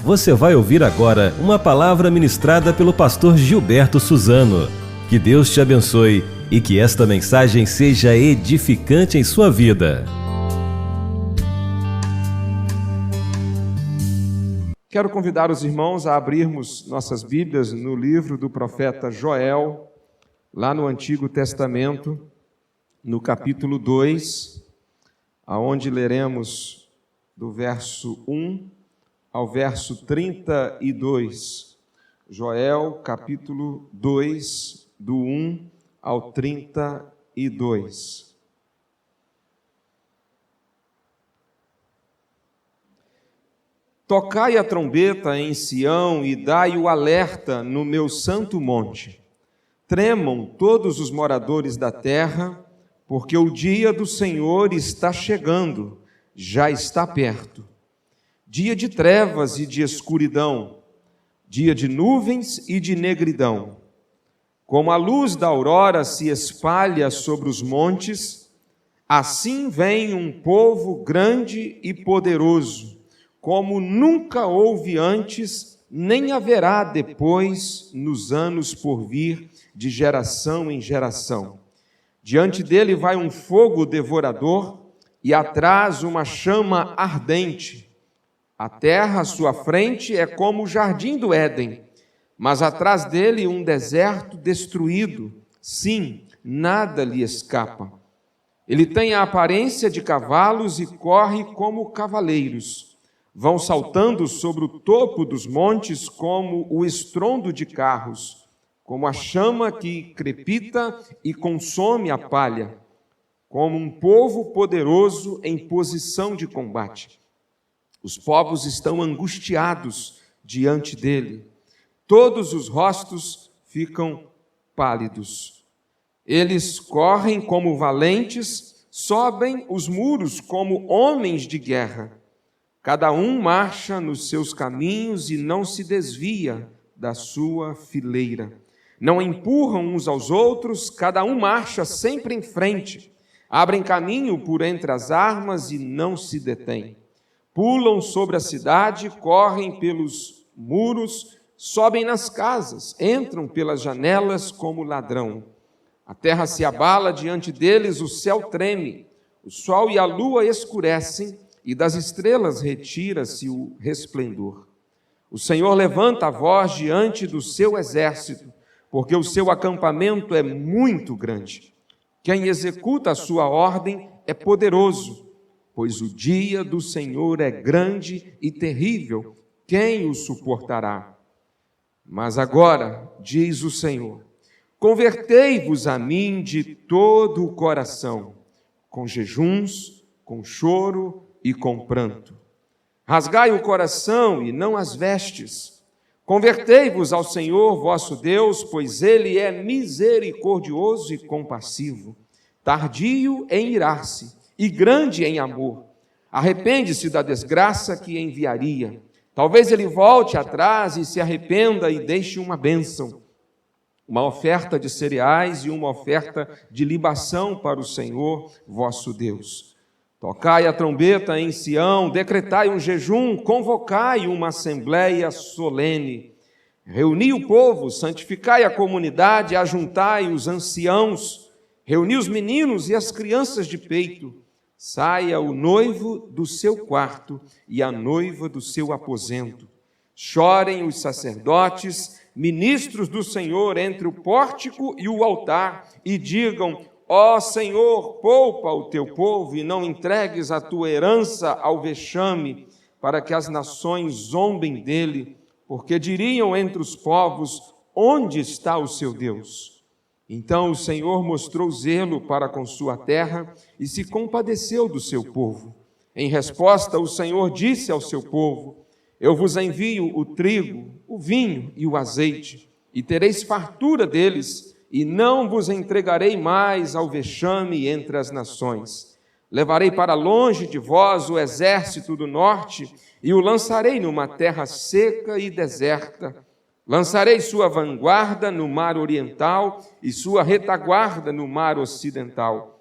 Você vai ouvir agora uma palavra ministrada pelo pastor Gilberto Suzano. Que Deus te abençoe e que esta mensagem seja edificante em sua vida. Quero convidar os irmãos a abrirmos nossas Bíblias no livro do profeta Joel, lá no Antigo Testamento, no capítulo 2, aonde leremos do verso 1 ao verso 32. Joel, capítulo 2, do 1 ao 32. Tocai a trombeta em Sião e dai o alerta no meu santo monte. Tremam todos os moradores da terra, porque o dia do Senhor está chegando, já está perto. Dia de trevas e de escuridão, dia de nuvens e de negridão. Como a luz da aurora se espalha sobre os montes, assim vem um povo grande e poderoso, como nunca houve antes, nem haverá depois, nos anos por vir, de geração em geração. Diante dele vai um fogo devorador e atrás uma chama ardente. A terra à sua frente é como o jardim do Éden, mas atrás dele um deserto destruído. Sim, nada lhe escapa. Ele tem a aparência de cavalos e corre como cavaleiros. Vão saltando sobre o topo dos montes como o estrondo de carros, como a chama que crepita e consome a palha, como um povo poderoso em posição de combate. Os povos estão angustiados diante dele. Todos os rostos ficam pálidos. Eles correm como valentes, sobem os muros como homens de guerra. Cada um marcha nos seus caminhos e não se desvia da sua fileira. Não empurram uns aos outros, cada um marcha sempre em frente. Abrem caminho por entre as armas e não se detêm. Pulam sobre a cidade, correm pelos muros, sobem nas casas, entram pelas janelas como ladrão. A terra se abala diante deles, o céu treme, o sol e a lua escurecem, e das estrelas retira-se o resplendor. O Senhor levanta a voz diante do seu exército, porque o seu acampamento é muito grande. Quem executa a sua ordem é poderoso, pois o dia do Senhor é grande e terrível, quem o suportará? Mas agora, diz o Senhor, convertei-vos a mim de todo o coração, com jejuns, com choro e com pranto. Rasgai o coração e não as vestes. Convertei-vos ao Senhor vosso Deus, pois Ele é misericordioso e compassivo, tardio em irar-se e grande em amor. Arrepende-se da desgraça que enviaria. Talvez ele volte atrás e se arrependa e deixe uma bênção, uma oferta de cereais e uma oferta de libação para o Senhor vosso Deus. Tocai a trombeta em Sião, decretai um jejum, convocai uma assembleia solene. Reuni o povo, santificai a comunidade, ajuntai os anciãos, reuni os meninos e as crianças de peito. Saia o noivo do seu quarto e a noiva do seu aposento. Chorem os sacerdotes, ministros do Senhor, entre o pórtico e o altar, e digam: ó Senhor, poupa o teu povo e não entregues a tua herança ao vexame, para que as nações zombem dele, porque diriam entre os povos: onde está o seu Deus? Então o Senhor mostrou zelo para com sua terra e se compadeceu do seu povo. Em resposta, o Senhor disse ao seu povo: eu vos envio o trigo, o vinho e o azeite, e tereis fartura deles, e não vos entregarei mais ao vexame entre as nações. Levarei para longe de vós o exército do norte, e o lançarei numa terra seca e deserta. Lançarei sua vanguarda no mar oriental e sua retaguarda no mar ocidental.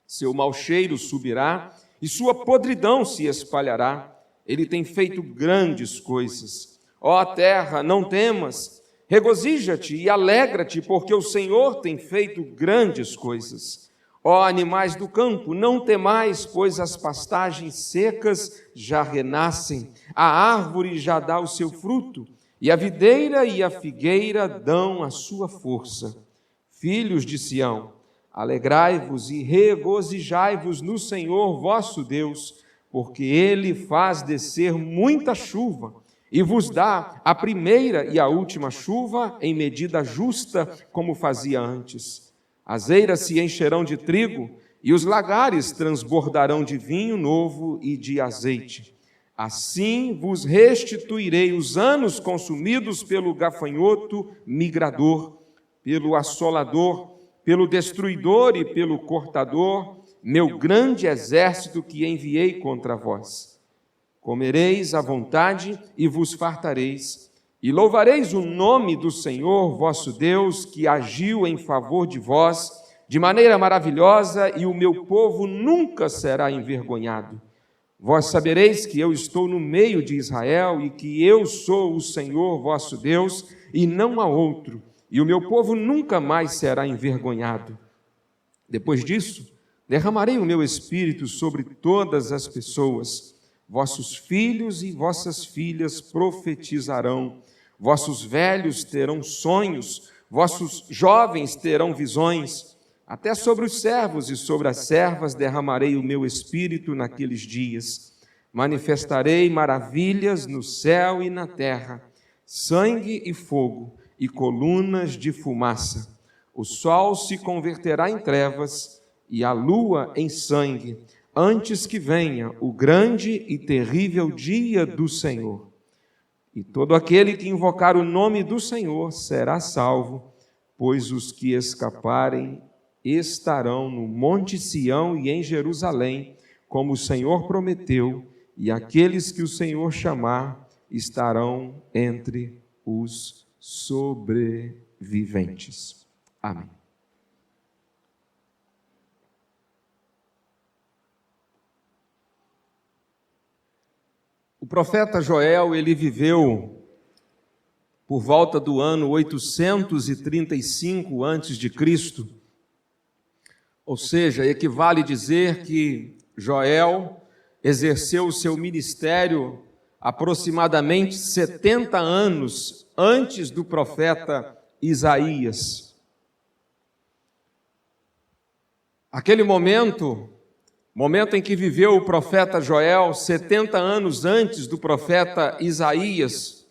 Seu mau cheiro subirá e sua podridão se espalhará. Ele tem feito grandes coisas. Ó terra, não temas, regozija-te e alegra-te, porque o Senhor tem feito grandes coisas. Ó animais do campo, não temais, pois as pastagens secas já renascem, a árvore já dá o seu fruto, e a videira e a figueira dão a sua força. Filhos de Sião, alegrai-vos e regozijai-vos no Senhor vosso Deus, porque Ele faz descer muita chuva e vos dá a primeira e a última chuva em medida justa, como fazia antes. As eiras se encherão de trigo e os lagares transbordarão de vinho novo e de azeite. Assim vos restituirei os anos consumidos pelo gafanhoto migrador, pelo assolador, pelo destruidor e pelo cortador, meu grande exército que enviei contra vós. Comereis à vontade e vos fartareis, e louvareis o nome do Senhor vosso Deus, que agiu em favor de vós de maneira maravilhosa, e o meu povo nunca será envergonhado. Vós sabereis que eu estou no meio de Israel, e que eu sou o Senhor vosso Deus, e não há outro, e o meu povo nunca mais será envergonhado. Depois disso, derramarei o meu espírito sobre todas as pessoas. Vossos filhos e vossas filhas profetizarão, vossos velhos terão sonhos, vossos jovens terão visões. Até sobre os servos e sobre as servas derramarei o meu espírito naqueles dias. Manifestarei maravilhas no céu e na terra, sangue e fogo e colunas de fumaça. O sol se converterá em trevas e a lua em sangue, antes que venha o grande e terrível dia do Senhor. E todo aquele que invocar o nome do Senhor será salvo, pois os que escaparem estarão no Monte Sião e em Jerusalém, como o Senhor prometeu, e aqueles que o Senhor chamar estarão entre os sobreviventes. Amém. O profeta Joel, ele viveu por volta do ano 835 a.C., ou seja, equivale dizer que Joel exerceu o seu ministério aproximadamente 70 anos antes do profeta Isaías. Aquele momento em que viveu o profeta Joel, 70 anos antes do profeta Isaías,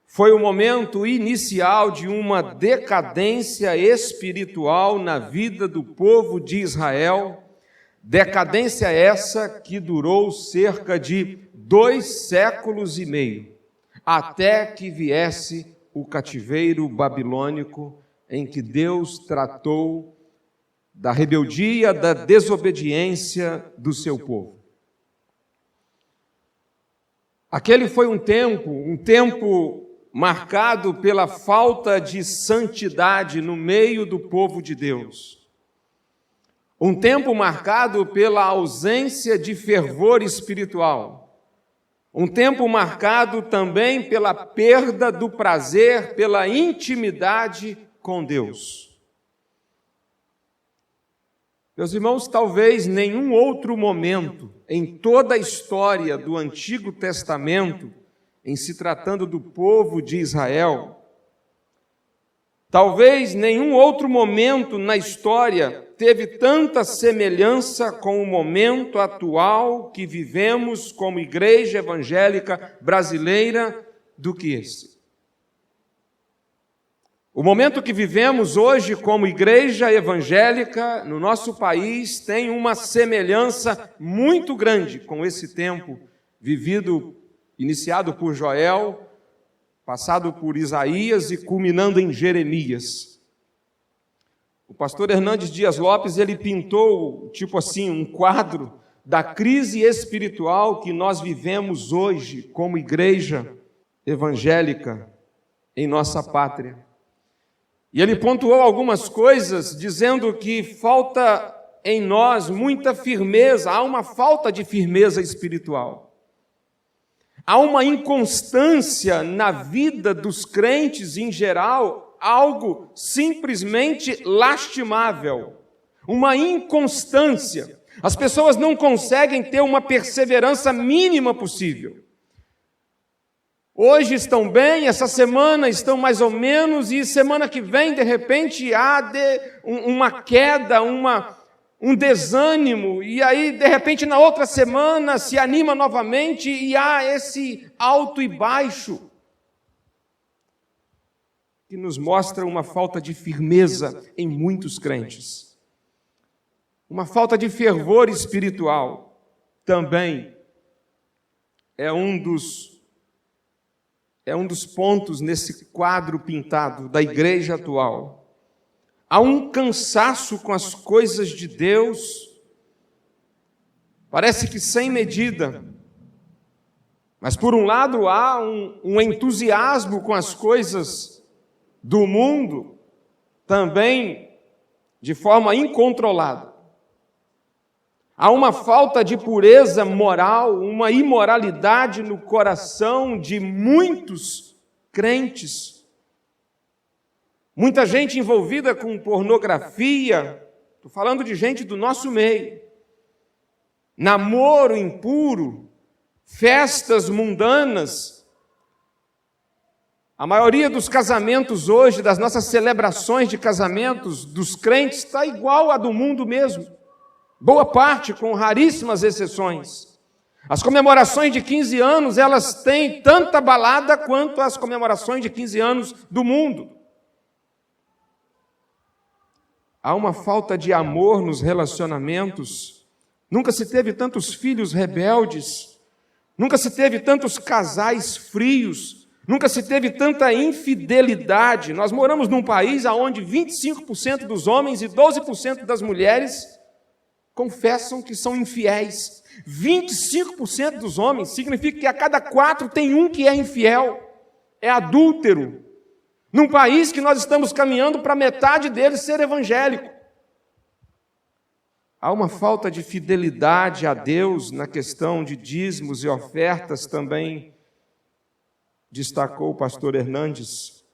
foi o momento inicial de uma decadência espiritual na vida do povo de Israel, decadência essa que durou cerca de 2 séculos e meio, até que viesse o cativeiro babilônico, em que Deus tratou da rebeldia, da desobediência do seu povo. Aquele foi um tempo marcado pela falta de santidade no meio do povo de Deus. Um tempo marcado pela ausência de fervor espiritual. Um tempo marcado também pela perda do prazer, pela intimidade com Deus. Meus irmãos, talvez nenhum outro momento em toda a história do Antigo Testamento, em se tratando do povo de Israel, talvez nenhum outro momento na história teve tanta semelhança com o momento atual que vivemos como igreja evangélica brasileira do que esse. O momento que vivemos hoje como igreja evangélica no nosso país tem uma semelhança muito grande com esse tempo vivido, iniciado por Joel, passado por Isaías e culminando em Jeremias. O pastor Hernandes Dias Lopes, ele pintou, um quadro da crise espiritual que nós vivemos hoje como igreja evangélica em nossa pátria. E ele pontuou algumas coisas, dizendo que falta em nós muita firmeza, há uma falta de firmeza espiritual. Há uma inconstância na vida dos crentes em geral, algo simplesmente lastimável. Uma inconstância. As pessoas não conseguem ter uma perseverança mínima possível. Hoje estão bem, essa semana estão mais ou menos, e semana que vem, de repente, há uma queda, um desânimo, e aí, de repente, na outra semana, se anima novamente, e há esse alto e baixo, que nos mostra uma falta de firmeza em muitos crentes. Uma falta de fervor espiritual também é um dos pontos nesse quadro pintado da igreja atual. Há um cansaço com as coisas de Deus, parece que sem medida. Mas, por um lado, há um entusiasmo com as coisas do mundo, também de forma incontrolada. Há uma falta de pureza moral, uma imoralidade no coração de muitos crentes. Muita gente envolvida com pornografia, estou falando de gente do nosso meio. Namoro impuro, festas mundanas. A maioria dos casamentos hoje, das nossas celebrações de casamentos dos crentes, está igual à do mundo mesmo. Boa parte, com raríssimas exceções. As comemorações de 15 anos, elas têm tanta balada quanto as comemorações de 15 anos do mundo. Há uma falta de amor nos relacionamentos. Nunca se teve tantos filhos rebeldes. Nunca se teve tantos casais frios. Nunca se teve tanta infidelidade. Nós moramos num país onde 25% dos homens e 12% das mulheres confessam que são infiéis. 25% dos homens significa que a cada 4 tem um que é infiel, é adúltero. Num país que nós estamos caminhando para metade deles ser evangélico. Há uma falta de fidelidade a Deus na questão de dízimos e ofertas, também destacou o pastor Hernandes.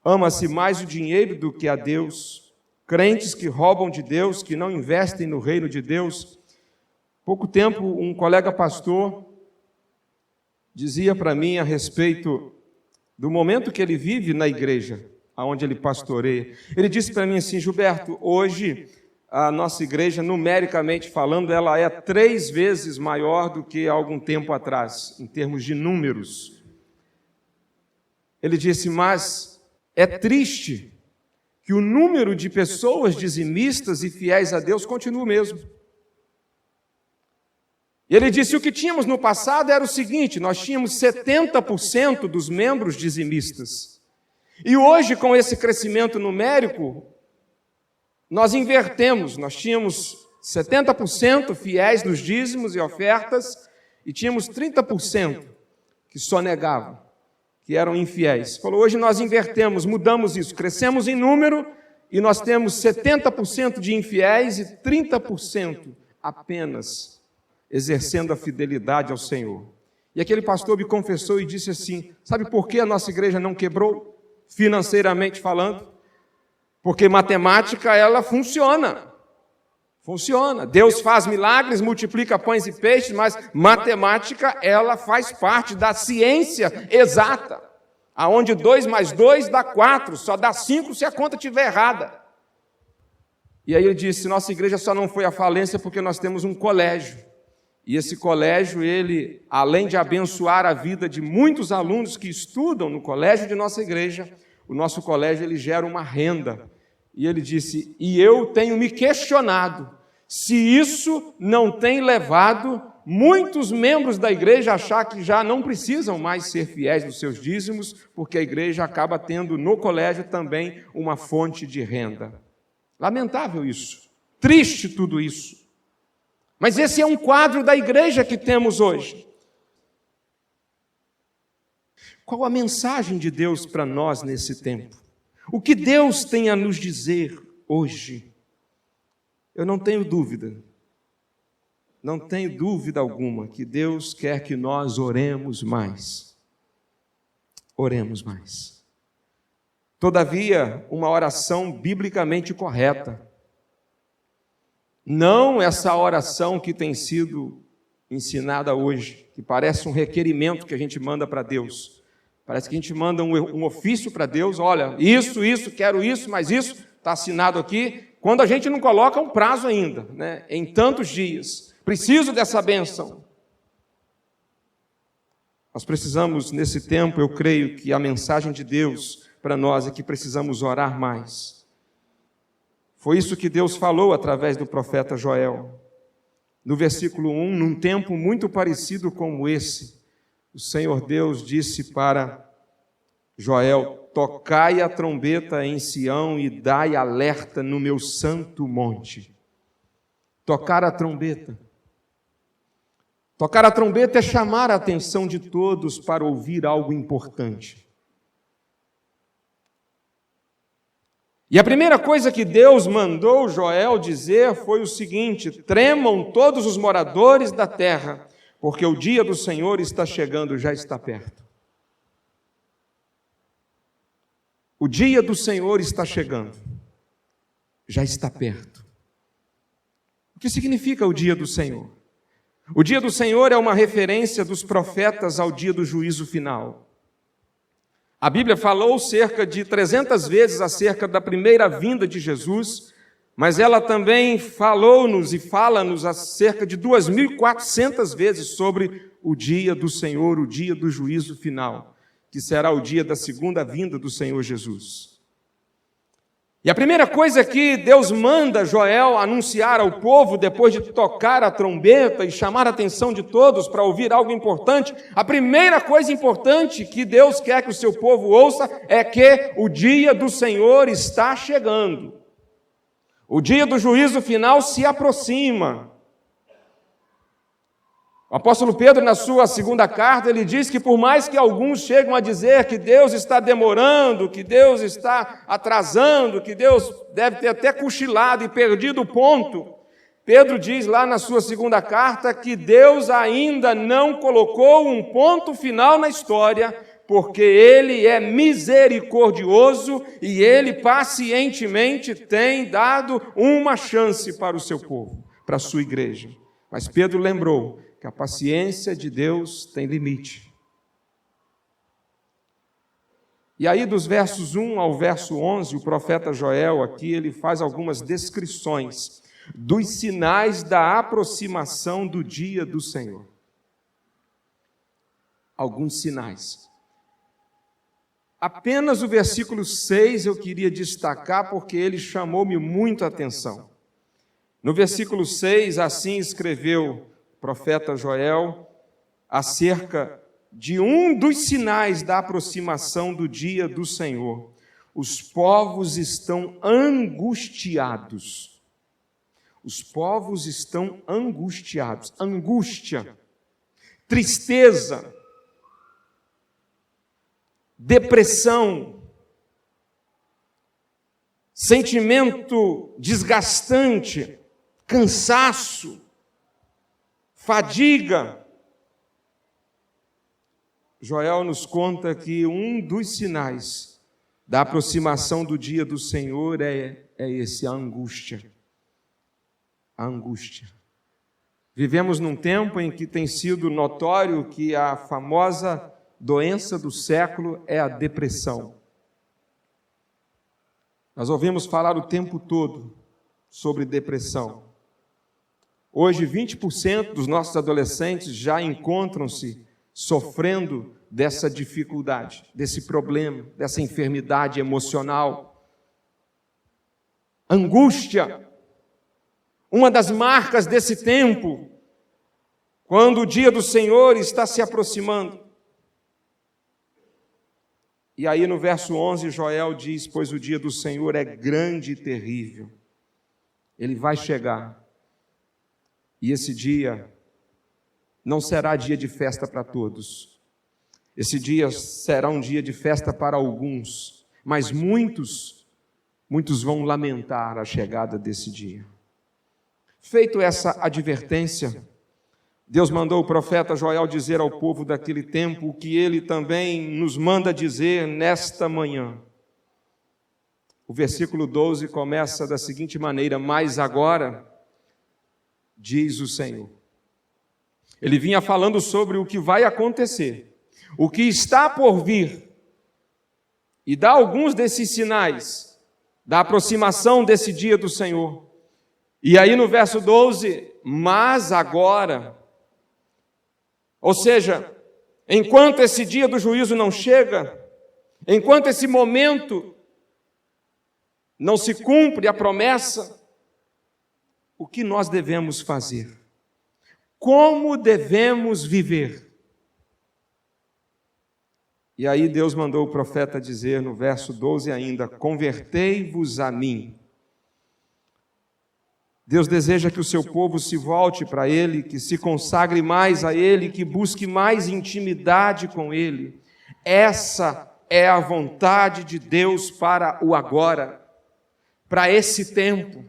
Ama-se mais o dinheiro do que a Deus. Crentes que roubam de Deus, que não investem no reino de Deus. Pouco tempo, um colega pastor dizia para mim a respeito do momento que ele vive na igreja, onde ele pastoreia. Ele disse para mim assim: Gilberto, hoje a nossa igreja, numericamente falando, ela é 3 vezes maior do que há algum tempo atrás, em termos de números. Ele disse, mas é triste que o número de pessoas dizimistas e fiéis a Deus continua o mesmo. E ele disse, o que tínhamos no passado era o seguinte, nós tínhamos 70% dos membros dizimistas. E hoje, com esse crescimento numérico, nós invertemos, nós tínhamos 70% fiéis nos dízimos e ofertas, e tínhamos 30% que só negavam, que eram infiéis. Falou, hoje nós invertemos, mudamos isso, crescemos em número, e nós temos 70% de infiéis e 30% apenas exercendo a fidelidade ao Senhor. E aquele pastor me confessou e disse assim, sabe por que a nossa igreja não quebrou, financeiramente falando? Porque matemática, ela funciona. Funciona. Deus faz milagres, multiplica pães e peixes, mas matemática, ela faz parte da ciência exata. Aonde 2 mais 2 dá 4, só dá 5 se a conta estiver errada. E aí ele disse, nossa igreja só não foi à falência porque nós temos um colégio. E esse colégio, ele, além de abençoar a vida de muitos alunos que estudam no colégio de nossa igreja, o nosso colégio, ele gera uma renda. E ele disse, e eu tenho me questionado se isso não tem levado muitos membros da igreja a achar que já não precisam mais ser fiéis nos seus dízimos, porque a igreja acaba tendo no colégio também uma fonte de renda. Lamentável isso, triste tudo isso. Mas esse é um quadro da igreja que temos hoje. Qual a mensagem de Deus para nós nesse tempo? O que Deus tem a nos dizer hoje? Eu não tenho dúvida não tenho dúvida alguma que Deus quer que nós oremos mais. Oremos mais. Todavia, uma oração biblicamente correta. Não essa oração que tem sido ensinada hoje, que parece um requerimento que a gente manda para Deus. Parece que a gente manda um ofício para Deus, olha, isso, quero isso, mas isso, está assinado aqui, quando a gente não coloca um prazo ainda, né? Em tantos dias, preciso dessa bênção. Nós precisamos, nesse tempo, eu creio que a mensagem de Deus para nós é que precisamos orar mais. Foi isso que Deus falou através do profeta Joel. No versículo 1, num tempo muito parecido como esse, o Senhor Deus disse para Joel: tocai a trombeta em Sião e dai alerta no meu santo monte. Tocar a trombeta. Tocar a trombeta é chamar a atenção de todos para ouvir algo importante. E a primeira coisa que Deus mandou Joel dizer foi o seguinte: tremam todos os moradores da terra, porque o dia do Senhor está chegando, já está perto. O dia do Senhor está chegando, já está perto. O que significa o dia do Senhor? O dia do Senhor é uma referência dos profetas ao dia do juízo final. A Bíblia falou cerca de 300 vezes acerca da primeira vinda de Jesus, mas ela também falou-nos e fala-nos cerca de 2.400 vezes sobre o dia do Senhor, o dia do juízo final, que será o dia da segunda vinda do Senhor Jesus. E a primeira coisa que Deus manda Joel anunciar ao povo, depois de tocar a trombeta e chamar a atenção de todos para ouvir algo importante, a primeira coisa importante que Deus quer que o seu povo ouça é que o dia do Senhor está chegando. O dia do juízo final se aproxima. O apóstolo Pedro, na sua segunda carta, ele diz que por mais que alguns chegam a dizer que Deus está demorando, que Deus está atrasando, que Deus deve ter até cochilado e perdido o ponto, Pedro diz lá na sua segunda carta que Deus ainda não colocou um ponto final na história, porque Ele é misericordioso e Ele pacientemente tem dado uma chance para o seu povo, para a sua igreja. Mas Pedro lembrou que a paciência de Deus tem limite. E aí, dos versos 1 ao verso 11, o profeta Joel aqui, ele faz algumas descrições dos sinais da aproximação do dia do Senhor. Alguns sinais. Apenas o versículo 6 eu queria destacar porque ele chamou-me muito a atenção. No versículo 6, assim escreveu o profeta Joel acerca de um dos sinais da aproximação do dia do Senhor. Os povos estão angustiados. Os povos estão angustiados. Angústia, tristeza, depressão, sentimento desgastante, cansaço, fadiga. Joel nos conta que um dos sinais da aproximação do dia do Senhor é esse, a angústia. A angústia. Vivemos num tempo em que tem sido notório que a famosa doença do século é a depressão. Nós ouvimos falar o tempo todo sobre depressão. Hoje, 20% dos nossos adolescentes já encontram-se sofrendo dessa dificuldade, desse problema, dessa enfermidade emocional. Angústia, uma das marcas desse tempo, quando o dia do Senhor está se aproximando. E aí no verso 11, Joel diz: pois o dia do Senhor é grande e terrível. Ele vai chegar. E esse dia não será dia de festa para todos. Esse dia será um dia de festa para alguns, mas muitos vão lamentar a chegada desse dia. Feito essa advertência, Deus mandou o profeta Joel dizer ao povo daquele tempo o que ele também nos manda dizer nesta manhã. O versículo 12 começa da seguinte maneira: mas agora, diz o Senhor. Ele vinha falando sobre o que vai acontecer, o que está por vir, e dá alguns desses sinais da aproximação desse dia do Senhor. E aí no verso 12, mas agora, ou seja, enquanto esse dia do juízo não chega, enquanto esse momento não se cumpre a promessa, o que nós devemos fazer? Como devemos viver? E aí Deus mandou o profeta dizer no verso 12 ainda: convertei-vos a mim. Deus deseja que o seu povo se volte para Ele, que se consagre mais a Ele, que busque mais intimidade com Ele. Essa é a vontade de Deus para o agora, para esse tempo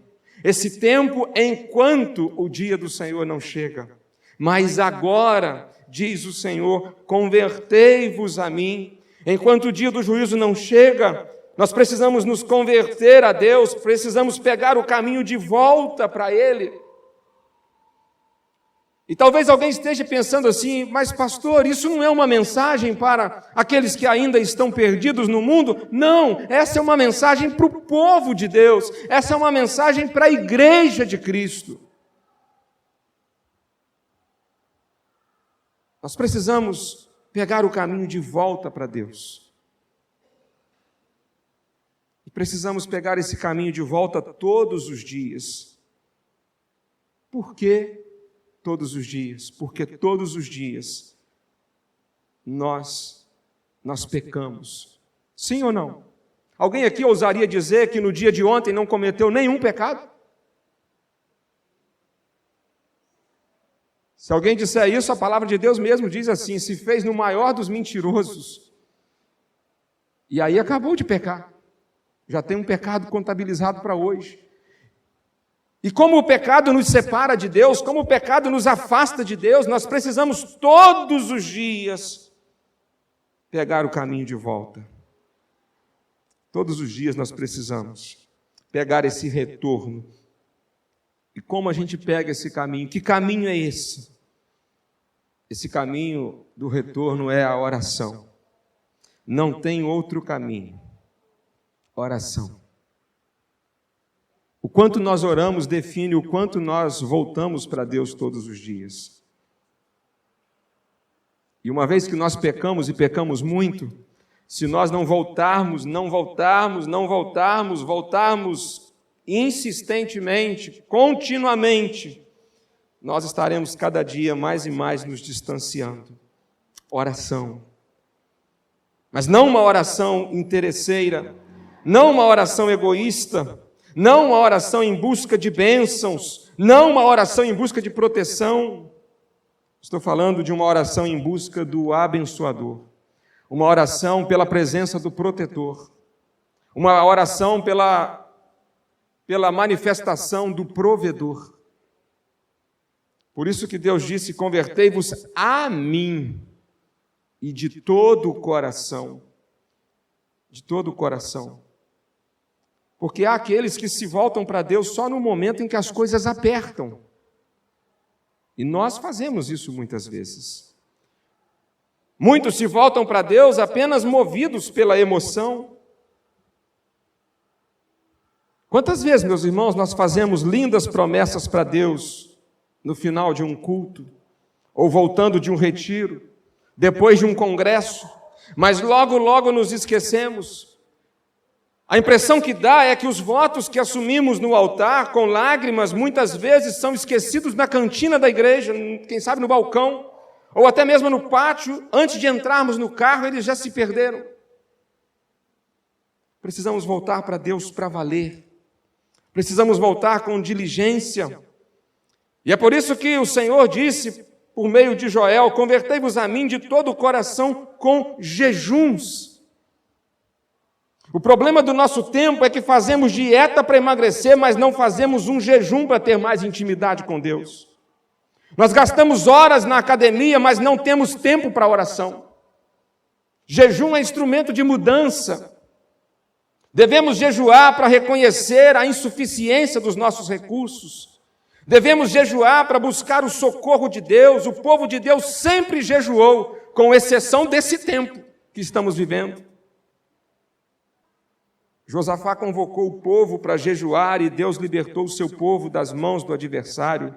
enquanto o dia do Senhor não chega. Mas agora, diz o Senhor, convertei-vos a mim. Enquanto o dia do juízo não chega, nós precisamos nos converter a Deus, precisamos pegar o caminho de volta para Ele. E talvez alguém esteja pensando assim: mas pastor, isso não é uma mensagem para aqueles que ainda estão perdidos no mundo? Não, essa é uma mensagem para o povo de Deus, essa é uma mensagem para a igreja de Cristo. Nós precisamos pegar o caminho de volta para Deus. E precisamos pegar esse caminho de volta todos os dias. Por que todos os dias? Porque todos os dias nós pecamos. Sim ou não? Alguém aqui ousaria dizer que no dia de ontem não cometeu nenhum pecado? Se alguém disser isso, a palavra de Deus mesmo diz assim: se fez no maior dos mentirosos. E aí acabou de pecar. Já tem um pecado contabilizado para hoje. E como o pecado nos separa de Deus, como o pecado nos afasta de Deus, nós precisamos todos os dias pegar o caminho de volta. Todos os dias nós precisamos pegar esse retorno. E como a gente pega esse caminho? Que caminho é esse? Esse caminho do retorno é a oração. Não tem outro caminho. Oração. O quanto nós oramos define o quanto nós voltamos para Deus todos os dias. E uma vez que nós pecamos e pecamos muito, se nós não voltarmos insistentemente, continuamente, nós estaremos cada dia mais e mais nos distanciando. Oração. Mas não uma oração interesseira, não uma oração egoísta, não uma oração em busca de bênçãos, não uma oração em busca de proteção. Estou falando de uma oração em busca do abençoador, uma oração pela presença do protetor, uma oração pela manifestação do provedor. Por isso que Deus disse: convertei-vos a mim, e de todo o coração. De todo o coração. Porque há aqueles que se voltam para Deus só no momento em que as coisas apertam. E nós fazemos isso muitas vezes. Muitos se voltam para Deus apenas movidos pela emoção. Quantas vezes, meus irmãos, nós fazemos lindas promessas para Deus no final de um culto, ou voltando de um retiro, depois de um congresso, mas logo nos esquecemos. A impressão que dá é que os votos que assumimos no altar, com lágrimas, muitas vezes são esquecidos na cantina da igreja, quem sabe no balcão, ou até mesmo no pátio, antes de entrarmos no carro, eles já se perderam. Precisamos voltar para Deus para valer. Precisamos voltar com diligência. E é por isso que o Senhor disse, por meio de Joel: convertei-vos a mim de todo o coração com jejuns. O problema do nosso tempo é que fazemos dieta para emagrecer, mas não fazemos um jejum para ter mais intimidade com Deus. Nós gastamos horas na academia, mas não temos tempo para oração. Jejum é instrumento de mudança. Devemos jejuar para reconhecer a insuficiência dos nossos recursos. Devemos jejuar para buscar o socorro de Deus. O povo de Deus sempre jejuou, com exceção desse tempo que estamos vivendo. Josafá convocou o povo para jejuar e Deus libertou o seu povo das mãos do adversário.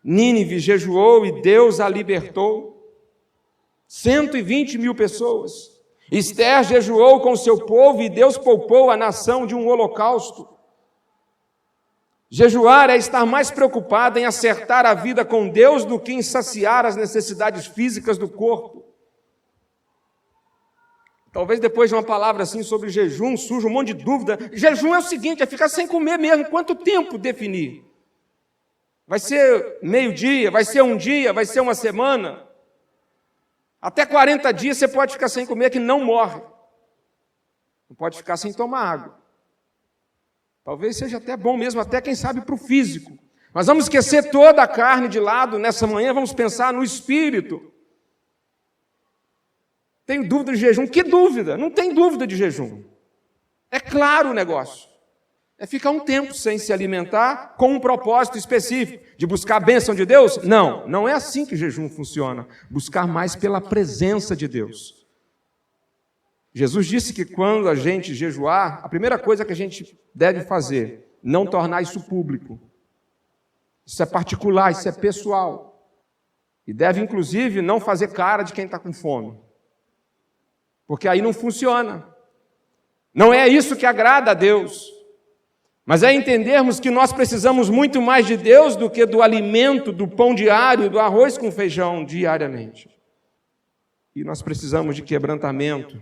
Nínive jejuou e Deus a libertou. 120 mil pessoas. Ester jejuou com o seu povo e Deus poupou a nação de um holocausto. Jejuar é estar mais preocupado em acertar a vida com Deus do que em saciar as necessidades físicas do corpo. Talvez depois de uma palavra assim sobre jejum, surja um monte de dúvida. Jejum é o seguinte, é ficar sem comer mesmo. Quanto tempo definir? Vai ser meio-dia, vai ser um dia, vai ser uma semana? Até 40 dias você pode ficar sem comer que não morre. Não pode ficar sem tomar água. Talvez seja até bom mesmo, até quem sabe para o físico. Mas vamos esquecer toda a carne de lado nessa manhã, vamos pensar no espírito. Tenho dúvida de jejum? Que dúvida? Não tem dúvida de jejum. É claro o negócio. É ficar um tempo sem se alimentar com um propósito específico, de buscar a bênção de Deus? Não, não é assim que o jejum funciona. Buscar mais pela presença de Deus. Jesus disse que quando a gente jejuar, a primeira coisa que a gente deve fazer, não tornar isso público. Isso é particular, isso é pessoal. E deve, inclusive, não fazer cara de quem está com fome. Porque aí não funciona. Não é isso que agrada a Deus. Mas é entendermos que nós precisamos muito mais de Deus do que do alimento, do pão diário, do arroz com feijão diariamente. E nós precisamos de quebrantamento.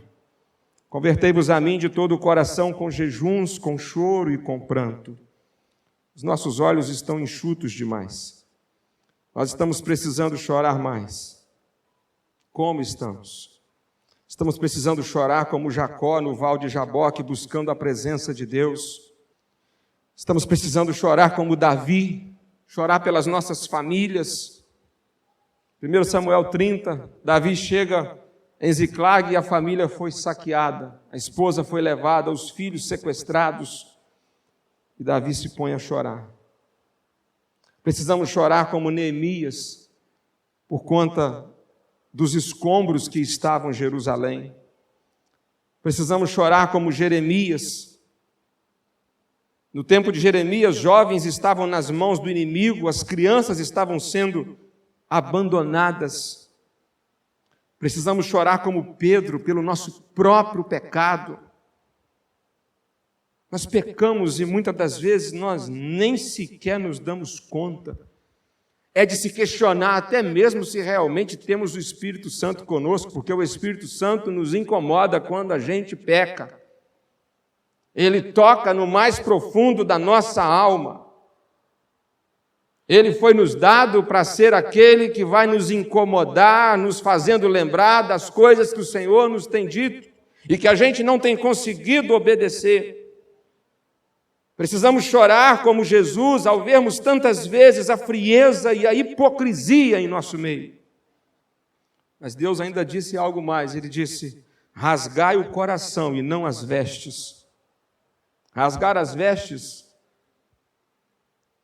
Convertei-vos a mim de todo o coração com jejuns, com choro e com pranto. Os nossos olhos estão enxutos demais. Nós estamos precisando chorar mais. Como estamos? Estamos precisando chorar como Jacó no Val de Jaboque, buscando a presença de Deus. Estamos precisando chorar como Davi, chorar pelas nossas famílias. 1 Samuel 30, Davi chega em Ziclag e a família foi saqueada, a esposa foi levada, os filhos sequestrados, e Davi se põe a chorar. Precisamos chorar como Neemias, por conta dos escombros que estavam em Jerusalém. Precisamos chorar como Jeremias. No tempo de Jeremias, jovens estavam nas mãos do inimigo, as crianças estavam sendo abandonadas. Precisamos chorar como Pedro pelo nosso próprio pecado. Nós pecamos e muitas das vezes nós nem sequer nos damos conta. É de se questionar até mesmo se realmente temos o Espírito Santo conosco, porque o Espírito Santo nos incomoda quando a gente peca. Ele toca no mais profundo da nossa alma. Ele foi nos dado para ser aquele que vai nos incomodar, nos fazendo lembrar das coisas que o Senhor nos tem dito e que a gente não tem conseguido obedecer. Precisamos chorar como Jesus ao vermos tantas vezes a frieza e a hipocrisia em nosso meio. Mas Deus ainda disse algo mais, Ele disse, rasgai o coração e não as vestes. Rasgar as vestes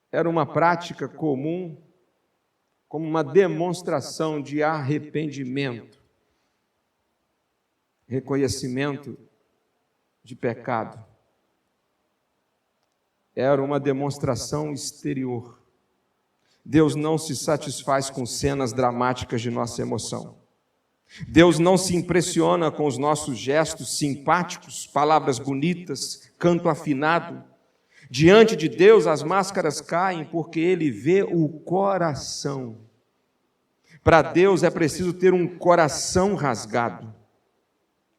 era uma prática comum, como uma demonstração de arrependimento, reconhecimento de pecado. Era uma demonstração exterior. Deus não se satisfaz com cenas dramáticas de nossa emoção. Deus não se impressiona com os nossos gestos simpáticos, palavras bonitas, canto afinado. Diante de Deus as máscaras caem porque Ele vê o coração. Para Deus é preciso ter um coração rasgado,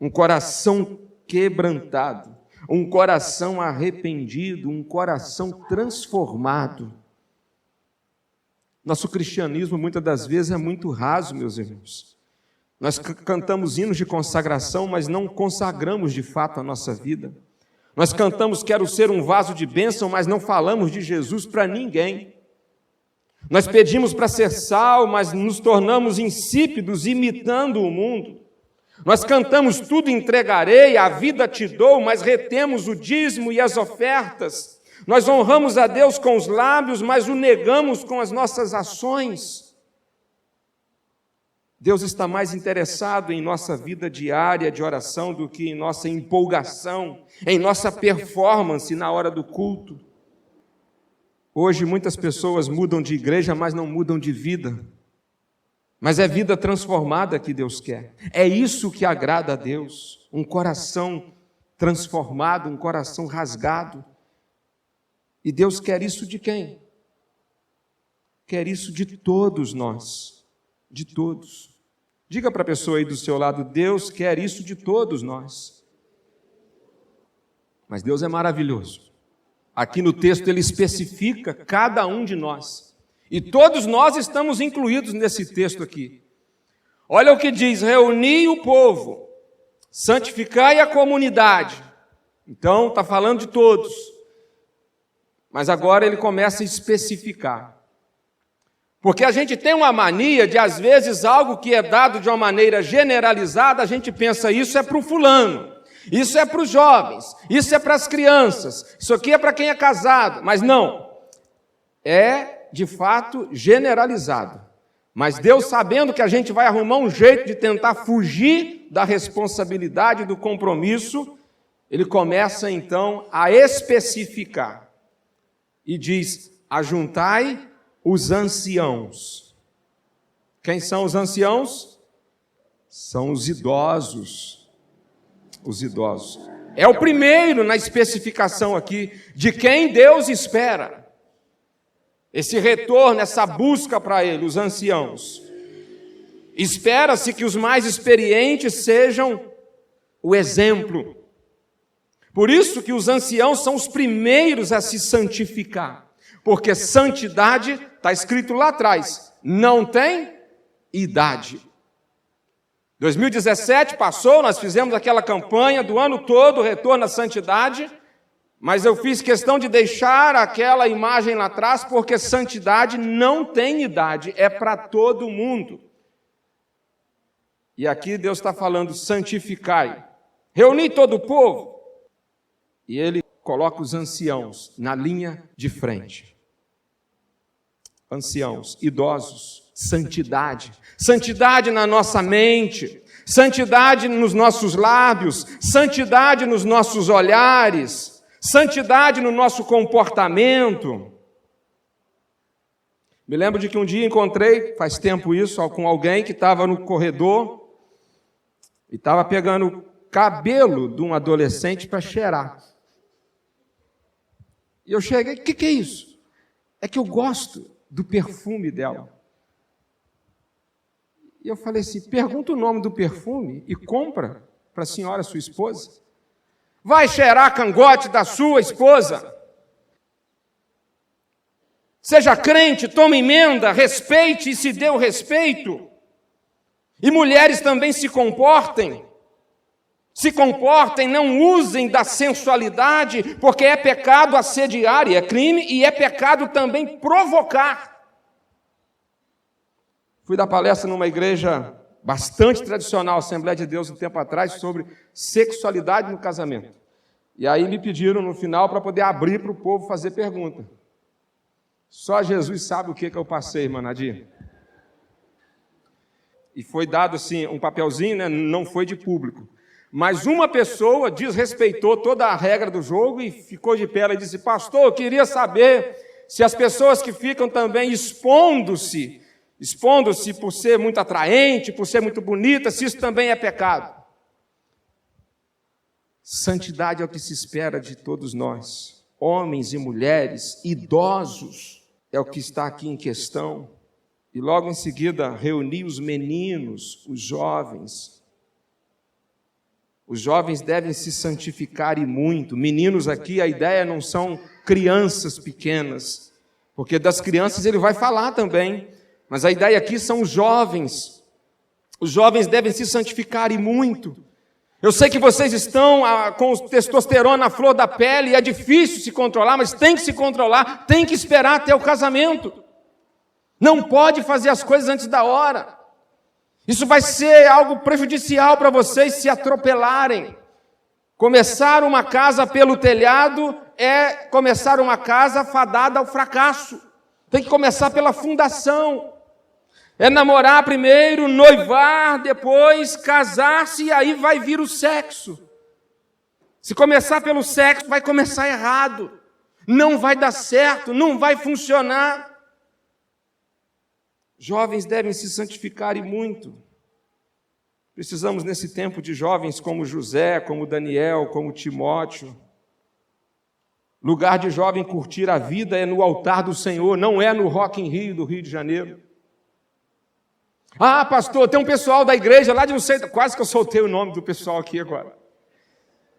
um coração quebrantado, um coração arrependido, um coração transformado. Nosso cristianismo muitas das vezes é muito raso, meus irmãos. Nós cantamos hinos de consagração, mas não consagramos de fato a nossa vida. Nós cantamos quero ser um vaso de bênção, mas não falamos de Jesus para ninguém. Nós pedimos para ser sal, mas nos tornamos insípidos imitando o mundo. Nós cantamos tudo entregarei, a vida te dou, mas retemos o dízimo e as ofertas. Nós honramos a Deus com os lábios, mas o negamos com as nossas ações. Deus está mais interessado em nossa vida diária de oração do que em nossa empolgação, em nossa performance na hora do culto. Hoje muitas pessoas mudam de igreja, mas não mudam de vida. Mas é vida transformada que Deus quer. É isso que agrada a Deus. Um coração transformado, um coração rasgado. E Deus quer isso de quem? Quer isso de todos nós. De todos. Diga para a pessoa aí do seu lado, Deus quer isso de todos nós. Mas Deus é maravilhoso. Aqui no texto ele especifica cada um de nós. E todos nós estamos incluídos nesse texto aqui. Olha o que diz, reuni o povo, santificai a comunidade. Então, está falando de todos. Mas agora ele começa a especificar. Porque a gente tem uma mania de, às vezes, algo que é dado de uma maneira generalizada, a gente pensa, isso é para o fulano, isso é para os jovens, isso é para as crianças, isso aqui é para quem é casado. Mas não, é de fato generalizado. Mas Deus, sabendo que a gente vai arrumar um jeito de tentar fugir da responsabilidade, do compromisso, ele começa então a especificar. E diz, ajuntai os anciãos. Quem são os anciãos? São os idosos. Os idosos. É o primeiro na especificação aqui de quem Deus espera. Esse retorno, essa busca para ele, os anciãos. Espera-se que os mais experientes sejam o exemplo. Por isso que os anciãos são os primeiros a se santificar. Porque santidade, está escrito lá atrás, não tem idade. 2017 passou, nós fizemos aquela campanha do ano todo, retorno à santidade, mas eu fiz questão de deixar aquela imagem lá atrás, porque santidade não tem idade, é para todo mundo. E aqui Deus está falando, santificai. Reuni todo o povo. E ele coloca os anciãos na linha de frente. Anciãos, idosos, santidade. Santidade na nossa mente, santidade nos nossos lábios, santidade nos nossos olhares, santidade no nosso comportamento. Me lembro de que um dia encontrei, faz tempo isso, com alguém que estava no corredor e estava pegando o cabelo de um adolescente para cheirar. E eu cheguei, o que é isso? É que eu gosto do perfume dela. E eu falei assim, pergunta o nome do perfume e compra para a senhora, sua esposa. Vai cheirar cangote da sua esposa? Seja crente, tome emenda, respeite e se dê o respeito. E mulheres também se comportem, não usem da sensualidade, porque é pecado assediar, e é crime, e é pecado também provocar. Fui dar palestra numa igreja bastante tradicional, Assembleia de Deus, um tempo atrás, sobre sexualidade no casamento. E aí me pediram no final para poder abrir para o povo fazer pergunta. Só Jesus sabe o que eu passei, irmã Nadir. E foi dado assim um papelzinho, né? Não foi de público. Mas uma pessoa desrespeitou toda a regra do jogo e ficou de pé. Ela disse, pastor, eu queria saber se as pessoas que ficam também expondo-se por ser muito atraente, por ser muito bonita, se isso também é pecado. Santidade é o que se espera de todos nós, homens e mulheres, idosos, é o que está aqui em questão. E logo em seguida, reunir os meninos, os jovens. Os jovens devem se santificar e muito. Meninos aqui, a ideia não são crianças pequenas, porque das crianças ele vai falar também. Mas a ideia aqui são os jovens. Os jovens devem se santificar e muito. Eu sei que vocês estão com testosterona na flor da pele e é difícil se controlar, mas tem que se controlar, tem que esperar até o casamento. Não pode fazer as coisas antes da hora. Isso vai ser algo prejudicial para vocês se atropelarem. Começar uma casa pelo telhado é começar uma casa fadada ao fracasso. Tem que começar pela fundação. É namorar primeiro, noivar, depois casar-se e aí vai vir o sexo. Se começar pelo sexo, vai começar errado. Não vai dar certo, não vai funcionar. Jovens devem se santificar e muito. Precisamos, nesse tempo, de jovens como José, como Daniel, como Timóteo. Lugar de jovem curtir a vida é no altar do Senhor, não é no Rock in Rio do Rio de Janeiro. Ah, pastor, tem um pessoal da igreja lá de não sei, quase que eu soltei o nome do pessoal aqui agora.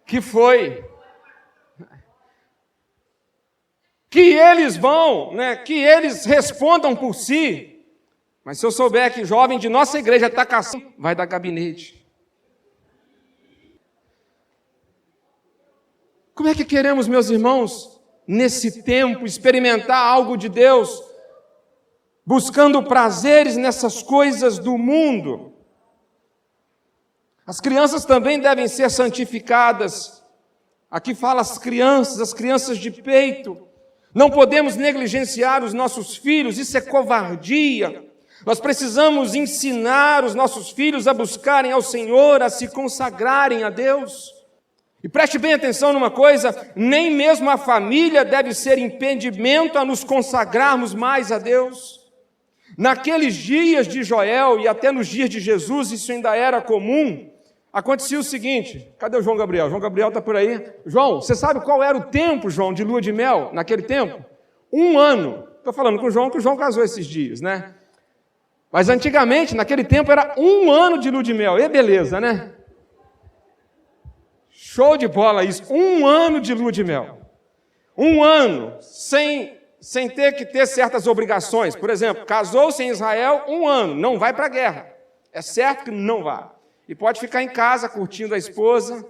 Que foi que eles vão, que eles respondam por si. Mas se eu souber que jovem de nossa igreja está caçando, vai dar gabinete. Como é que queremos, meus irmãos, nesse tempo, experimentar algo de Deus, buscando prazeres nessas coisas do mundo? As crianças também devem ser santificadas. Aqui fala as crianças de peito. Não podemos negligenciar os nossos filhos, isso é covardia. Nós precisamos ensinar os nossos filhos a buscarem ao Senhor, a se consagrarem a Deus. E preste bem atenção numa coisa, nem mesmo a família deve ser impedimento a nos consagrarmos mais a Deus. Naqueles dias de Joel e até nos dias de Jesus, isso ainda era comum. Acontecia o seguinte, cadê o João Gabriel? João Gabriel está por aí. João, você sabe qual era o tempo, João, de lua de mel naquele tempo? 1 ano. Estou falando com o João, que o João casou esses dias, né? Mas antigamente, naquele tempo, era 1 ano de lua de mel. E beleza, né? Show de bola isso. 1 ano de lua de mel. 1 ano sem ter que ter certas obrigações. Por exemplo, casou-se em Israel 1 ano, não vai para a guerra. É certo que não vá. E pode ficar em casa curtindo a esposa,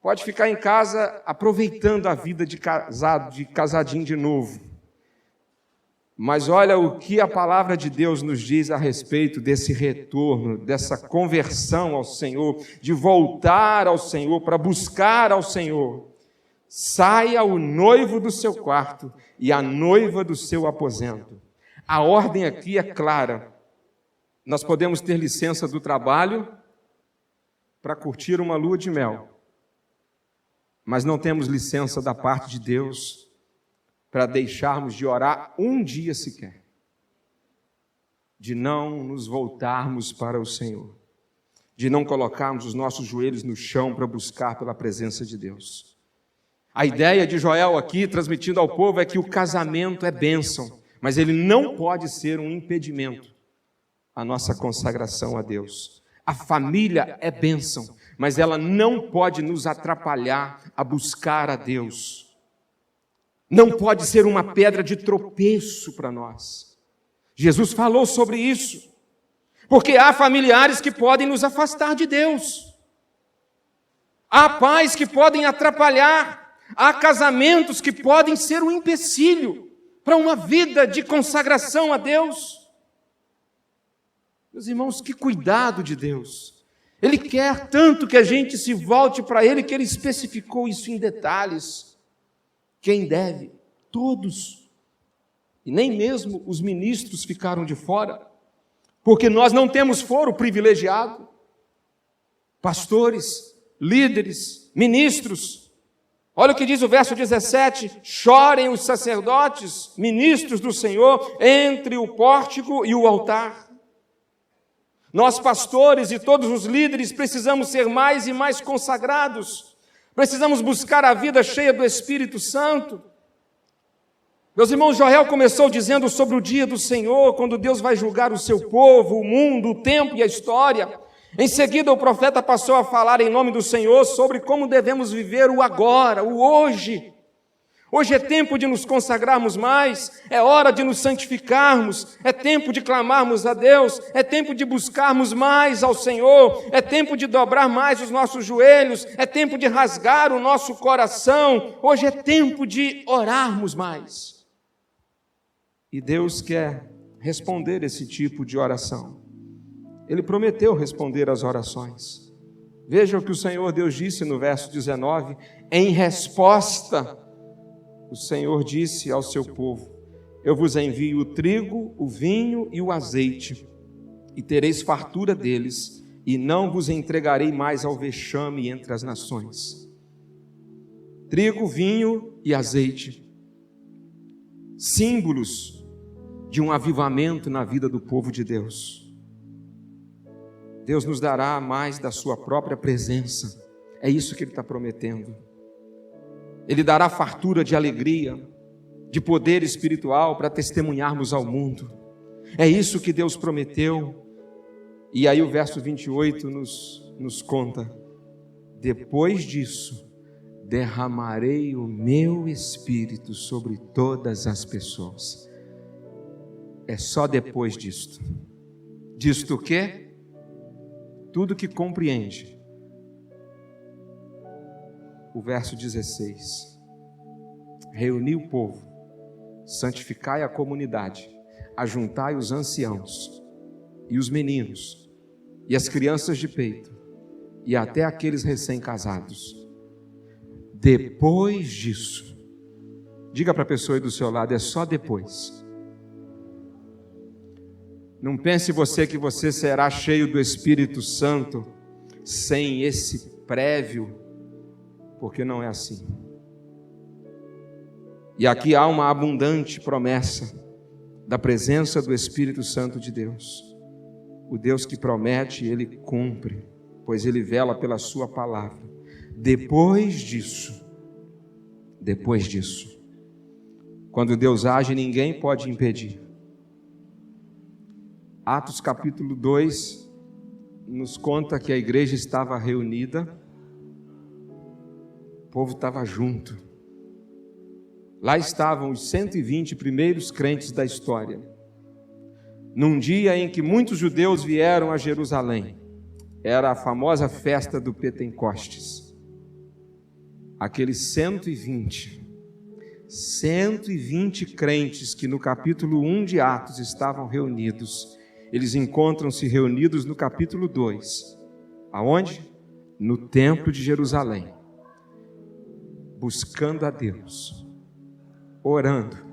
pode ficar em casa aproveitando a vida de casado, de casadinho de novo. Mas olha o que a palavra de Deus nos diz a respeito desse retorno, dessa conversão ao Senhor, de voltar ao Senhor, para buscar ao Senhor. Saia o noivo do seu quarto e a noiva do seu aposento. A ordem aqui é clara. Nós podemos ter licença do trabalho para curtir uma lua de mel, mas não temos licença da parte de Deus para deixarmos de orar um dia sequer, de não nos voltarmos para o Senhor, de não colocarmos os nossos joelhos no chão para buscar pela presença de Deus. A ideia de Joel aqui, transmitindo ao povo, é que o casamento é bênção, mas ele não pode ser um impedimento à nossa consagração a Deus. A família é bênção, mas ela não pode nos atrapalhar a buscar a Deus. Não pode ser uma pedra de tropeço para nós. Jesus falou sobre isso, porque há familiares que podem nos afastar de Deus. Há pais que podem atrapalhar, há casamentos que podem ser um empecilho para uma vida de consagração a Deus. Meus irmãos, que cuidado de Deus. Ele quer tanto que a gente se volte para Ele, que Ele especificou isso em detalhes. Quem deve? Todos. E nem mesmo os ministros ficaram de fora, porque nós não temos foro privilegiado. Pastores, líderes, ministros. Olha o que diz o verso 17: chorem os sacerdotes, ministros do Senhor, entre o pórtico e o altar. Nós, pastores e todos os líderes, precisamos ser mais e mais consagrados. Precisamos buscar a vida cheia do Espírito Santo. Meus irmãos, Joel começou dizendo sobre o dia do Senhor, quando Deus vai julgar o seu povo, o mundo, o tempo e a história. Em seguida, o profeta passou a falar em nome do Senhor sobre como devemos viver o agora, o hoje. Hoje é tempo de nos consagrarmos mais, é hora de nos santificarmos, é tempo de clamarmos a Deus, é tempo de buscarmos mais ao Senhor, é tempo de dobrar mais os nossos joelhos, é tempo de rasgar o nosso coração, hoje é tempo de orarmos mais. E Deus quer responder esse tipo de oração. Ele prometeu responder às orações. Veja o que o Senhor Deus disse no verso 19. Em resposta, o Senhor disse ao seu povo: eu vos envio o trigo, o vinho e o azeite, e tereis fartura deles, e não vos entregarei mais ao vexame entre as nações. Trigo, vinho e azeite, símbolos de um avivamento na vida do povo de Deus. Deus nos dará mais da sua própria presença, é isso que Ele está prometendo. Ele dará fartura de alegria, de poder espiritual para testemunharmos ao mundo. É isso que Deus prometeu. E aí o verso 28 nos conta: depois disso, derramarei o meu Espírito sobre todas as pessoas. É só depois disto. Disto o quê? Tudo que compreende. O verso 16. Reuni o povo, santificai a comunidade, ajuntai os anciãos, e os meninos, e as crianças de peito, e até aqueles recém-casados. Depois disso, diga para a pessoa aí do seu lado, é só depois. Não pense você que você será cheio do Espírito Santo sem esse prévio, porque não é assim. E aqui há uma abundante promessa da presença do Espírito Santo de Deus. O Deus que promete, Ele cumpre, pois Ele vela pela sua palavra. Depois disso, quando Deus age, ninguém pode impedir. Atos capítulo 2 nos conta que a igreja estava reunida, o povo estava junto. Lá estavam os 120 primeiros crentes da história. Num dia em que muitos judeus vieram a Jerusalém, era a famosa festa do Pentecostes. Aqueles 120 crentes que no capítulo 1 de Atos estavam reunidos, eles encontram-se reunidos no capítulo 2. Aonde? No templo de Jerusalém, buscando a Deus, orando.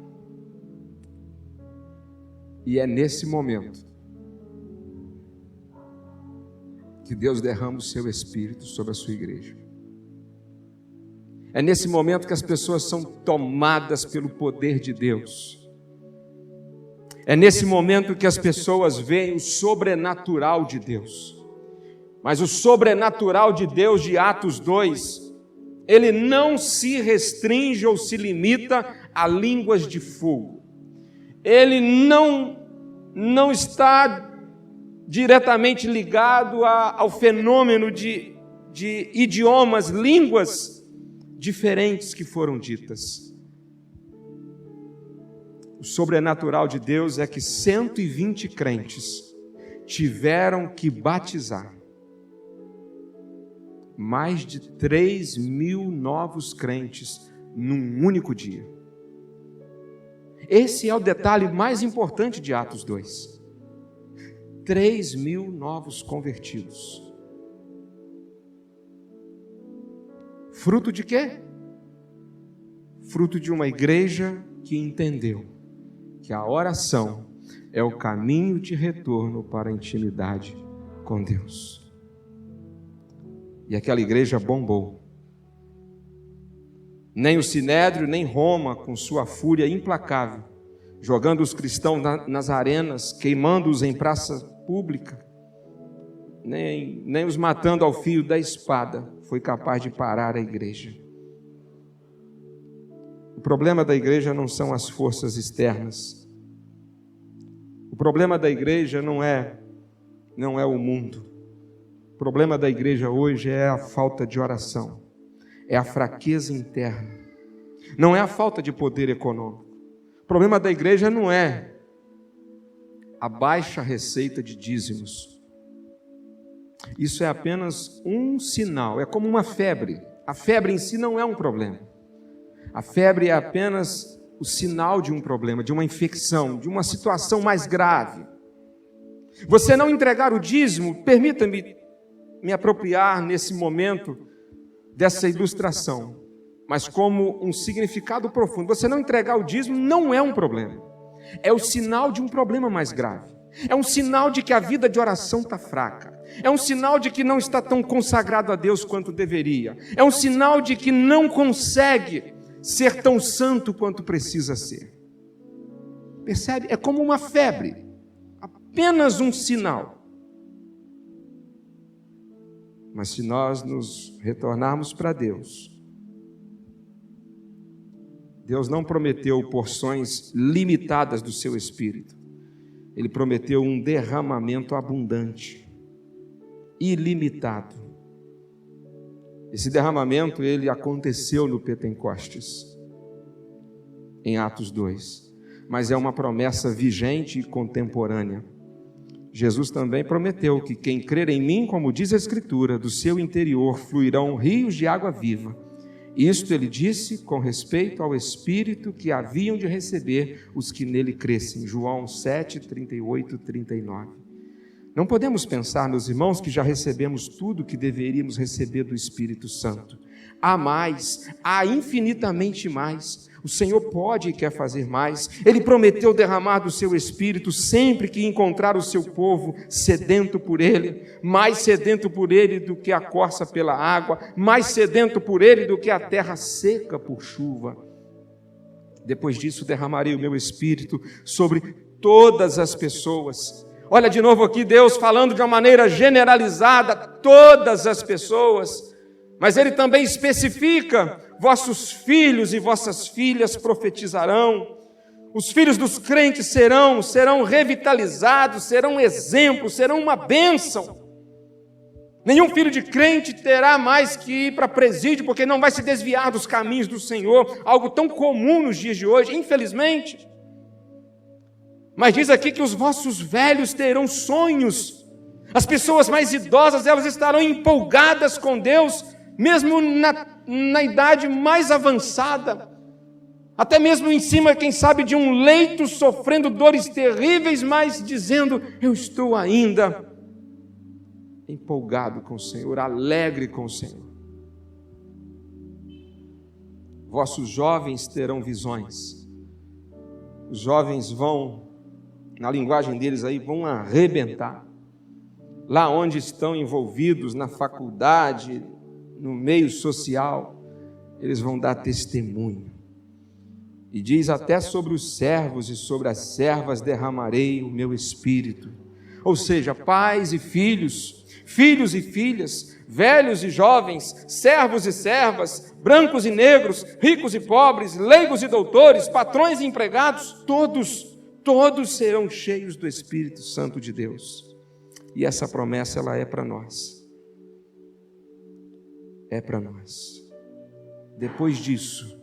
E é nesse momento que Deus derrama o seu Espírito sobre a sua igreja. É nesse momento que as pessoas são tomadas pelo poder de Deus. É nesse momento que as pessoas veem o sobrenatural de Deus. Mas o sobrenatural de Deus de Atos 2, ele não se restringe ou se limita a línguas de fogo. Ele não está diretamente ligado ao fenômeno de idiomas, línguas diferentes que foram ditas. O sobrenatural de Deus é que 120 crentes tiveram que batizar mais de 3.000 novos crentes num único dia. Esse é o detalhe mais importante de Atos 2. 3.000 novos convertidos. Fruto de quê? Fruto de uma igreja que entendeu que a oração é o caminho de retorno para a intimidade com Deus. E aquela igreja bombou. Nem o Sinédrio, nem Roma, com sua fúria implacável, jogando os cristãos nas arenas, queimando-os em praça pública, nem os matando ao fio da espada, foi capaz de parar a igreja. O problema da igreja não são as forças externas. O problema da igreja não é o mundo. O problema da igreja hoje é a falta de oração, é a fraqueza interna, não é a falta de poder econômico. O problema da igreja não é a baixa receita de dízimos. Isso é apenas um sinal, é como uma febre. A febre em si não é um problema. A febre é apenas o o sinal de um problema, de uma infecção, de uma situação mais grave. Você não entregar o dízimo, permita-me me apropriar nesse momento dessa ilustração, mas como um significado profundo. Você não entregar o dízimo não é um problema, é o sinal de um problema mais grave. É um sinal de que a vida de oração está fraca. É um sinal de que não está tão consagrado a Deus quanto deveria. É um sinal de que não consegue ser tão santo quanto precisa ser. Percebe? É como uma febre. Apenas um sinal. Mas se nós nos retornarmos para Deus, Deus não prometeu porções limitadas do seu Espírito. Ele prometeu um derramamento abundante, ilimitado. Esse derramamento, ele aconteceu no Pentecostes, em Atos 2. Mas é uma promessa vigente e contemporânea. Jesus também prometeu que quem crer em mim, como diz a Escritura, do seu interior fluirão rios de água viva. Isto ele disse com respeito ao Espírito que haviam de receber os que nele crescem. João 7, 38, 39. Não podemos pensar, meus irmãos, que já recebemos tudo que deveríamos receber do Espírito Santo. Há mais, há infinitamente mais. O Senhor pode e quer fazer mais. Ele prometeu derramar do seu Espírito sempre que encontrar o seu povo sedento por Ele, mais sedento por Ele do que a corça pela água, mais sedento por Ele do que a terra seca por chuva. Depois disso derramarei o meu Espírito sobre todas as pessoas. Olha de novo aqui Deus falando de uma maneira generalizada, todas as pessoas, mas Ele também especifica: vossos filhos e vossas filhas profetizarão, os filhos dos crentes serão revitalizados, serão exemplos, serão uma bênção. Nenhum filho de crente terá mais que ir para presídio, porque não vai se desviar dos caminhos do Senhor, algo tão comum nos dias de hoje, infelizmente. Mas diz aqui que os vossos velhos terão sonhos, as pessoas mais idosas, elas estarão empolgadas com Deus, mesmo na idade mais avançada, até mesmo em cima, quem sabe, de um leito, sofrendo dores terríveis, mas dizendo: eu estou ainda empolgado com o Senhor, alegre com o Senhor. Vossos jovens terão visões. Os jovens vão, na linguagem deles aí, vão arrebentar. Lá onde estão envolvidos, na faculdade, no meio social, eles vão dar testemunho. E diz: até sobre os servos e sobre as servas derramarei o meu Espírito. Ou seja, pais e filhos, filhos e filhas, velhos e jovens, servos e servas, brancos e negros, ricos e pobres, leigos e doutores, patrões e empregados, todos serão cheios do Espírito Santo de Deus. E essa promessa, ela é para nós. É para nós. Depois disso,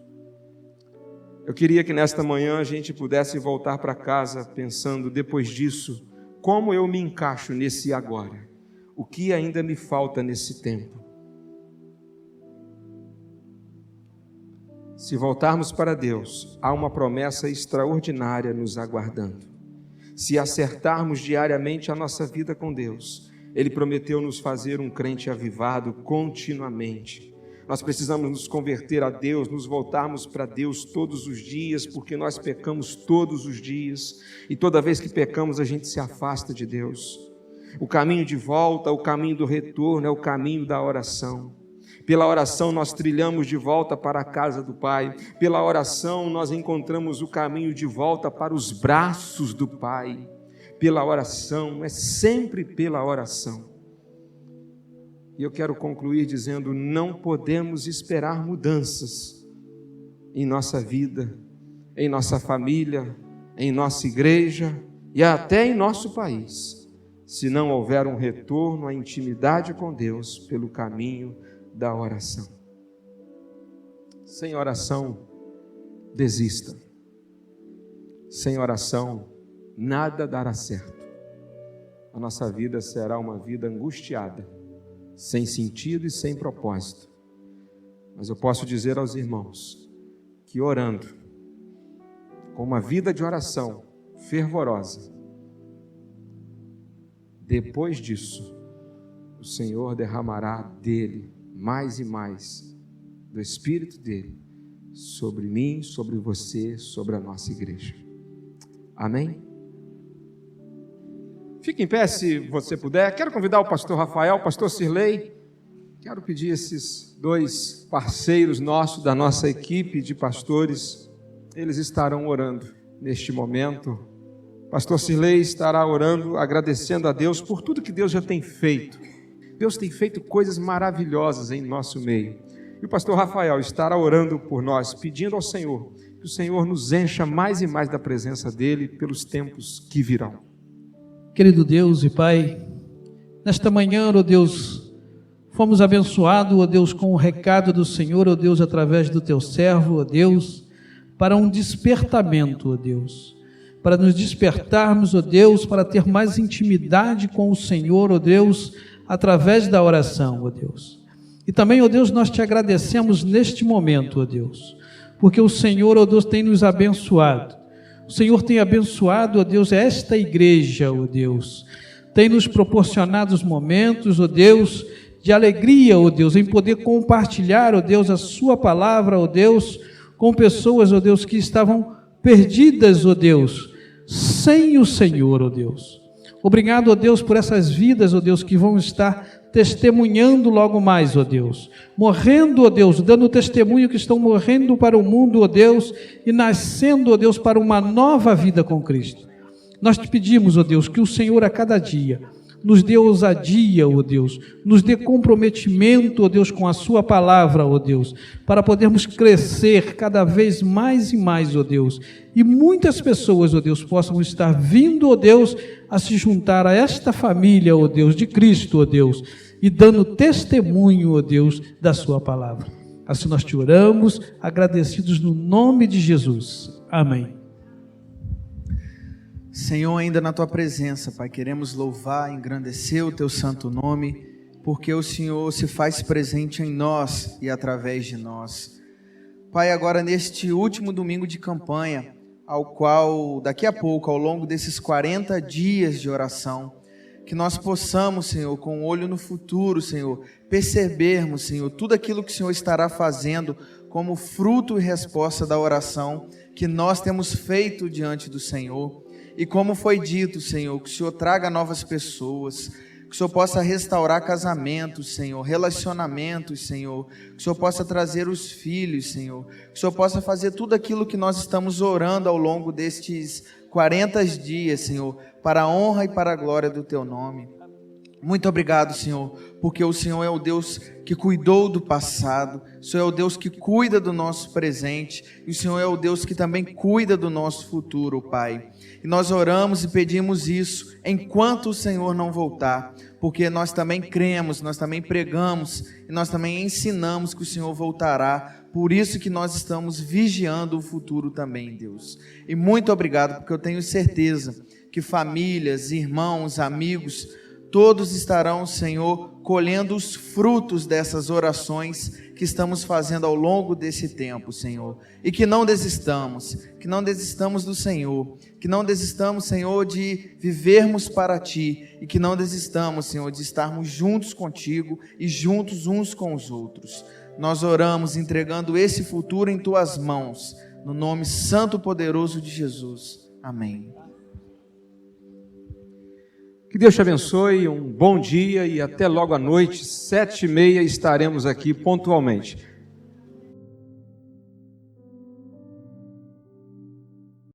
eu queria que nesta manhã a gente pudesse voltar para casa pensando: depois disso, como eu me encaixo nesse agora? O que ainda me falta nesse tempo? Se voltarmos para Deus, há uma promessa extraordinária nos aguardando. Se acertarmos diariamente a nossa vida com Deus, Ele prometeu nos fazer um crente avivado continuamente. Nós precisamos nos converter a Deus, nos voltarmos para Deus todos os dias, porque nós pecamos todos os dias, e toda vez que pecamos a gente se afasta de Deus. O caminho de volta, o caminho do retorno é o caminho da oração. Pela oração nós trilhamos de volta para a casa do Pai. Pela oração nós encontramos o caminho de volta para os braços do Pai. Pela oração, é sempre pela oração. E eu quero concluir dizendo: não podemos esperar mudanças em nossa vida, em nossa família, em nossa igreja e até em nosso país, se não houver um retorno à intimidade com Deus pelo caminho da oração. Sem oração, desista. Sem oração, nada dará certo. A nossa vida será uma vida angustiada, sem sentido e sem propósito. Mas eu posso dizer aos irmãos que orando, com uma vida de oração fervorosa, depois disso, o Senhor derramará dele mais e mais do Espírito dele sobre mim, sobre você, sobre a nossa igreja. Amém? Fique em pé se você puder. Quero convidar o pastor Rafael, o pastor Sirlei. Quero pedir esses dois parceiros nossos, da nossa equipe de pastores, eles estarão orando neste momento. Pastor Sirlei estará orando, agradecendo a Deus por tudo que Deus já tem feito. Deus tem feito coisas maravilhosas em nosso meio. E o pastor Rafael estará orando por nós, pedindo ao Senhor que o Senhor nos encha mais e mais da presença dEle pelos tempos que virão. Querido Deus e Pai, nesta manhã, ó Deus, fomos abençoados, ó Deus, com o recado do Senhor, ó Deus, através do Teu servo, ó Deus, para um despertamento, ó Deus, para nos despertarmos, ó Deus, para ter mais intimidade com o Senhor, ó Deus, através da oração, ó Deus. E também, ó Deus, nós Te agradecemos neste momento, ó Deus, porque o Senhor, ó Deus, tem nos abençoado. O Senhor tem abençoado, ó Deus, esta igreja, ó Deus, tem nos proporcionado os momentos, ó Deus, de alegria, ó Deus, em poder compartilhar, ó Deus, a Sua palavra, ó Deus, com pessoas, ó Deus, que estavam perdidas, ó Deus, sem o Senhor, ó Deus. Obrigado, ó Deus, por essas vidas, ó Deus, que vão estar testemunhando logo mais, ó Deus, morrendo, ó Deus, dando testemunho que estão morrendo para o mundo, ó Deus, e nascendo, ó Deus, para uma nova vida com Cristo. Nós Te pedimos, ó Deus, que o Senhor a cada dia nos dê ousadia, ó Deus, nos dê comprometimento, ó Deus, com a Sua palavra, ó Deus, para podermos crescer cada vez mais e mais, ó Deus, e muitas pessoas, ó Deus, possam estar vindo, ó Deus, a se juntar a esta família, ó Deus, de Cristo, ó Deus, e dando testemunho, ó Deus, da Sua palavra. Assim nós Te oramos, agradecidos no nome de Jesus. Amém. Senhor, ainda na Tua presença, Pai, queremos louvar, engrandecer o Teu santo nome, porque o Senhor se faz presente em nós e através de nós. Pai, agora neste último domingo de campanha, ao qual daqui a pouco, ao longo desses 40 dias de oração, que nós possamos, Senhor, com o olho no futuro, Senhor, percebermos, Senhor, tudo aquilo que o Senhor estará fazendo como fruto e resposta da oração que nós temos feito diante do Senhor. E como foi dito, Senhor, que o Senhor traga novas pessoas, que o Senhor possa restaurar casamentos, Senhor, relacionamentos, Senhor, que o Senhor possa trazer os filhos, Senhor, que o Senhor possa fazer tudo aquilo que nós estamos orando ao longo destes 40 dias, Senhor, para a honra e para a glória do Teu nome. Muito obrigado, Senhor, porque o Senhor é o Deus que cuidou do passado, o Senhor é o Deus que cuida do nosso presente, e o Senhor é o Deus que também cuida do nosso futuro, Pai. E nós oramos e pedimos isso enquanto o Senhor não voltar, porque nós também cremos, nós também pregamos, e nós também ensinamos que o Senhor voltará. Por isso que nós estamos vigiando o futuro também, Deus. E muito obrigado, porque eu tenho certeza que famílias, irmãos, amigos, todos estarão, Senhor, colhendo os frutos dessas orações que estamos fazendo ao longo desse tempo, Senhor. E que não desistamos do Senhor, que não desistamos, Senhor, de vivermos para Ti, e que não desistamos, Senhor, de estarmos juntos contigo e juntos uns com os outros. Nós oramos entregando esse futuro em Tuas mãos, no nome santo e poderoso de Jesus. Amém. Que Deus te abençoe, um bom dia e até logo à noite, 7h30 estaremos aqui pontualmente.